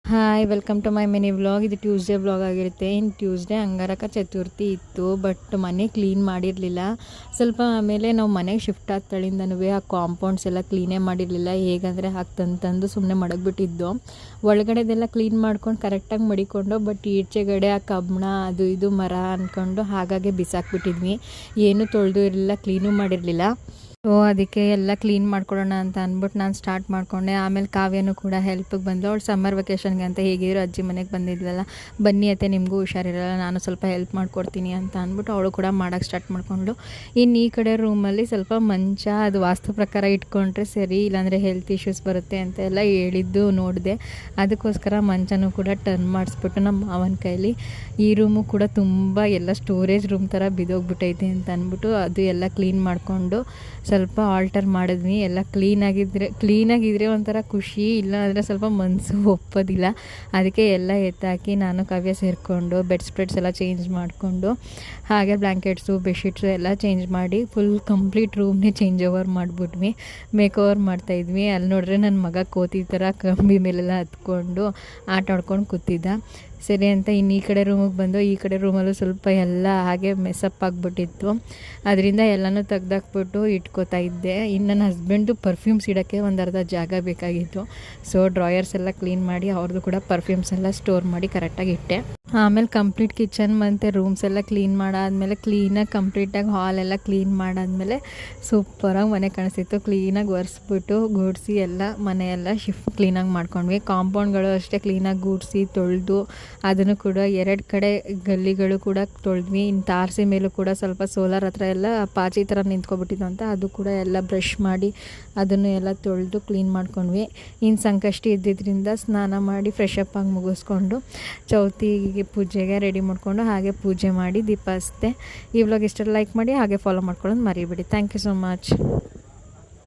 Hi welcome to my mini vlog. ಇದು Tuesday vlog ಆಗಿರುತ್ತೆ. ಇನ್ನು ಟ್ಯೂಸ್ಡೇ ಅಂಗಾರಕ ಚತುರ್ಥಿ ಇತ್ತು, ಬಟ್ ಮನೆ ಕ್ಲೀನ್ ಮಾಡಿರಲಿಲ್ಲ. ಸ್ವಲ್ಪ ಆಮೇಲೆ ನಾವು ಮನೆಗೆ ಶಿಫ್ಟ್ ಆಗ್ತಾಳಿಂದನೂ ಆ ಕಾಂಪೌಂಡ್ಸ್ ಎಲ್ಲ ಕ್ಲೀನೇ ಮಾಡಿರಲಿಲ್ಲ. ಹೇಗಂದರೆ ಹಾಕ್ತಂತಂದು ಸುಮ್ಮನೆ ಮಡಗಿಬಿಟ್ಟಿದ್ದು. ಒಳಗಡೆದೆಲ್ಲ ಕ್ಲೀನ್ ಮಾಡ್ಕೊಂಡು ಕರೆಕ್ಟಾಗಿ ಮಡಿಕೊಂಡು, ಬಟ್ ಈಚೆಗಡೆ ಆ ಕಬ್ಬಣ ಅದು ಇದು ಮರ ಅಂದ್ಕೊಂಡು ಹಾಗಾಗಿ ಬಿಸಾಕ್ಬಿಟ್ಟಿದ್ವಿ. ಏನೂ ತೊಳೆದು ಇರಲಿಲ್ಲ, ಕ್ಲೀನೂ ಮಾಡಿರಲಿಲ್ಲ. ಸೊ ಅದಕ್ಕೆ ಎಲ್ಲ ಕ್ಲೀನ್ ಮಾಡ್ಕೊಳ್ಳೋಣ ಅಂತ ಅಂದ್ಬಿಟ್ಟು ನಾನು ಸ್ಟಾರ್ಟ್ ಮಾಡಿಕೊಂಡೆ. ಆಮೇಲೆ ಕಾವ್ಯನೂ ಕೂಡ ಹೆಲ್ಪಿಗೆ ಬಂದು, ಅವಳು ಸಮ್ಮರ್ ವೆಕೇಷನ್ಗೆ ಅಂತ ಹೇಗಿರೋ ಅಜ್ಜಿ ಮನೆಗೆ ಬಂದಿದ್ಲಲ್ಲ, ಬನ್ನಿ ಅತ್ತೆ ನಿಮಗೂ ಹುಷಾರಿರಲ್ಲ, ನಾನು ಸ್ವಲ್ಪ ಹೆಲ್ಪ್ ಮಾಡಿಕೊಡ್ತೀನಿ ಅಂತ ಅಂದ್ಬಿಟ್ಟು ಅವಳು ಕೂಡ ಮಾಡೋಕ್ಕೆ ಸ್ಟಾರ್ಟ್ ಮಾಡಿಕೊಂಡು. ಇನ್ನು ಈ ಕಡೆ ರೂಮಲ್ಲಿ ಸ್ವಲ್ಪ ಮಂಚ ಅದು ವಾಸ್ತು ಪ್ರಕಾರ ಇಟ್ಕೊಂಡ್ರೆ ಸರಿ, ಇಲ್ಲಾಂದರೆ ಹೆಲ್ತ್ ಇಶ್ಯೂಸ್ ಬರುತ್ತೆ ಅಂತ ಎಲ್ಲ ಹೇಳಿದ್ದು ನೋಡಿದೆ. ಅದಕ್ಕೋಸ್ಕರ ಮಂಚನೂ ಕೂಡ ಟರ್ನ್ ಮಾಡಿಸ್ಬಿಟ್ಟು ನಮ್ಮ ಮಾವನ ಕೈಲಿ. ಈ ರೂಮು ಕೂಡ ತುಂಬ ಎಲ್ಲ ಸ್ಟೋರೇಜ್ ರೂಮ್ ಥರ ಬಿದ್ದೋಗ್ಬಿಟ್ಟೈತೆ ಅಂತ ಅಂದ್ಬಿಟ್ಟು ಅದು ಎಲ್ಲ ಕ್ಲೀನ್ ಮಾಡಿಕೊಂಡು ಸ್ವಲ್ಪ ಆಲ್ಟರ್ ಮಾಡಿದ್ವಿ. ಎಲ್ಲ ಕ್ಲೀನಾಗಿದ್ದರೆ ಒಂಥರ ಖುಷಿ, ಇಲ್ಲ ಅಂದರೆ ಸ್ವಲ್ಪ ಮನಸ್ಸು ಒಪ್ಪೋದಿಲ್ಲ. ಅದಕ್ಕೆ ಎಲ್ಲ ಎತ್ತಾಕಿ ನಾನು ಕಾವ್ಯ ಸೇರಿಕೊಂಡು ಬೆಡ್ ಸ್ಪ್ರೆಡ್ಸ್ ಎಲ್ಲ ಚೇಂಜ್ ಮಾಡಿಕೊಂಡು, ಹಾಗೆ ಬ್ಲ್ಯಾಂಕೆಟ್ಸು ಬೆಡ್ಶೀಟ್ಸು ಎಲ್ಲ ಚೇಂಜ್ ಮಾಡಿ ಫುಲ್ ಕಂಪ್ಲೀಟ್ ರೂಮ್ನೇ ಚೇಂಜ್ ಓವರ್ ಮಾಡಿಬಿಟ್ವಿ. ಮೇಕ್ ಓವರ್ ಮಾಡ್ತಾಯಿದ್ವಿ. ಅಲ್ಲಿ ನೋಡಿದ್ರೆ ನನ್ನ ಮಗ ಕೋತಿ ಥರ ಕಂಬಿ ಮೇಲೆಲ್ಲ ಹತ್ಕೊಂಡು ಆಟ ಆಡ್ಕೊಂಡು ಕೂತಿದ್ದ. ಸರಿ ಅಂತ ಇನ್ನು ಈ ಕಡೆ ರೂಮಿಗೆ ಬಂದು, ಈ ಕಡೆ ರೂಮಲ್ಲೂ ಸ್ವಲ್ಪ ಎಲ್ಲ ಹಾಗೆ ಮೆಸಪ್ ಆಗಿಬಿಟ್ಟಿತ್ತು. ಅದರಿಂದ ಎಲ್ಲನೂ ತೆಗ್ದಾಕ್ಬಿಟ್ಟು ಇಟ್ಕೋತಾ ಇದ್ದೆ. ಇನ್ನು ನನ್ನ ಹಸ್ಬೆಂಡು ಪರ್ಫ್ಯೂಮ್ಸ್ ಇಡೋಕ್ಕೆ ಒಂದು ಅರ್ಧ ಜಾಗ ಬೇಕಾಗಿತ್ತು. ಸೊ ಡ್ರಾಯರ್ಸ್ ಎಲ್ಲ ಕ್ಲೀನ್ ಮಾಡಿ ಅವ್ರದ್ದು ಕೂಡ ಪರ್ಫ್ಯೂಮ್ಸ್ ಎಲ್ಲ ಸ್ಟೋರ್ ಮಾಡಿ ಕರೆಕ್ಟಾಗಿ ಇಟ್ಟೆ. ಆಮೇಲೆ ಕಂಪ್ಲೀಟ್ ಕಿಚನ್ ಮತ್ತು ರೂಮ್ಸ್ ಎಲ್ಲ ಕ್ಲೀನ್ ಮಾಡಾದಮೇಲೆ, ಕ್ಲೀನಾಗಿ ಕಂಪ್ಲೀಟಾಗಿ ಹಾಲೆಲ್ಲ ಕ್ಲೀನ್ ಮಾಡಾದಮೇಲೆ ಸೂಪರಾಗಿ ಮನೆ ಕಾಣಿಸ್ತಿತ್ತು. ಕ್ಲೀನಾಗಿ ಒರೆಸ್ಬಿಟ್ಟು ಗೂಡಿಸಿ ಎಲ್ಲ ಮನೆಯೆಲ್ಲ ಶಿಫ್ಟ್ ಕ್ಲೀನಾಗಿ ಮಾಡ್ಕೊಂಡ್ವಿ. ಕಾಂಪೌಂಡ್ಗಳು ಅಷ್ಟೇ ಕ್ಲೀನಾಗಿ ಗೂಡಿಸಿ ತೊಳೆದು ಅದನ್ನು ಕೂಡ 2 ಕಡೆ ಗಲ್ಲಿಗಳು ಕೂಡ ತೊಳೆದ್ವಿ. ಇನ್ನು ತಾರಸಿ ಮೇಲೂ ಕೂಡ ಸ್ವಲ್ಪ ಸೋಲಾರ್ ಹತ್ರ ಎಲ್ಲ ಪಾಚಿ ಥರ ನಿಂತ್ಕೊಬಿಟ್ಟಿದ್ದು ಅಂತ ಅದು ಕೂಡ ಎಲ್ಲ ಬ್ರಷ್ ಮಾಡಿ ಅದನ್ನು ಎಲ್ಲ ತೊಳೆದು ಕ್ಲೀನ್ ಮಾಡ್ಕೊಂಡ್ವಿ. ಇನ್ನು ಸಂಕಷ್ಟಿ ಇದ್ದಿದ್ದರಿಂದ ಸ್ನಾನ ಮಾಡಿ ಫ್ರೆಶ್ ಅಪ್ ಆಗಿ ಮುಗಿಸ್ಕೊಂಡು ಚೌತಿಗೆ ಪೂಜೆಗೆ ರೆಡಿ ಮಾಡಿಕೊಂಡು ಹಾಗೆ ಪೂಜೆ ಮಾಡಿ ದೀಪ ಹಚ್ಚಿದೆ. ಈ ವ್ಲಾಗ್ ಇಷ್ಟ ಲೈಕ್ ಮಾಡಿ ಹಾಗೆ ಫಾಲೋ ಮಾಡ್ಕೊಳ್ಳೋದು ಮರಿಬೇಡಿ. Thank you so much.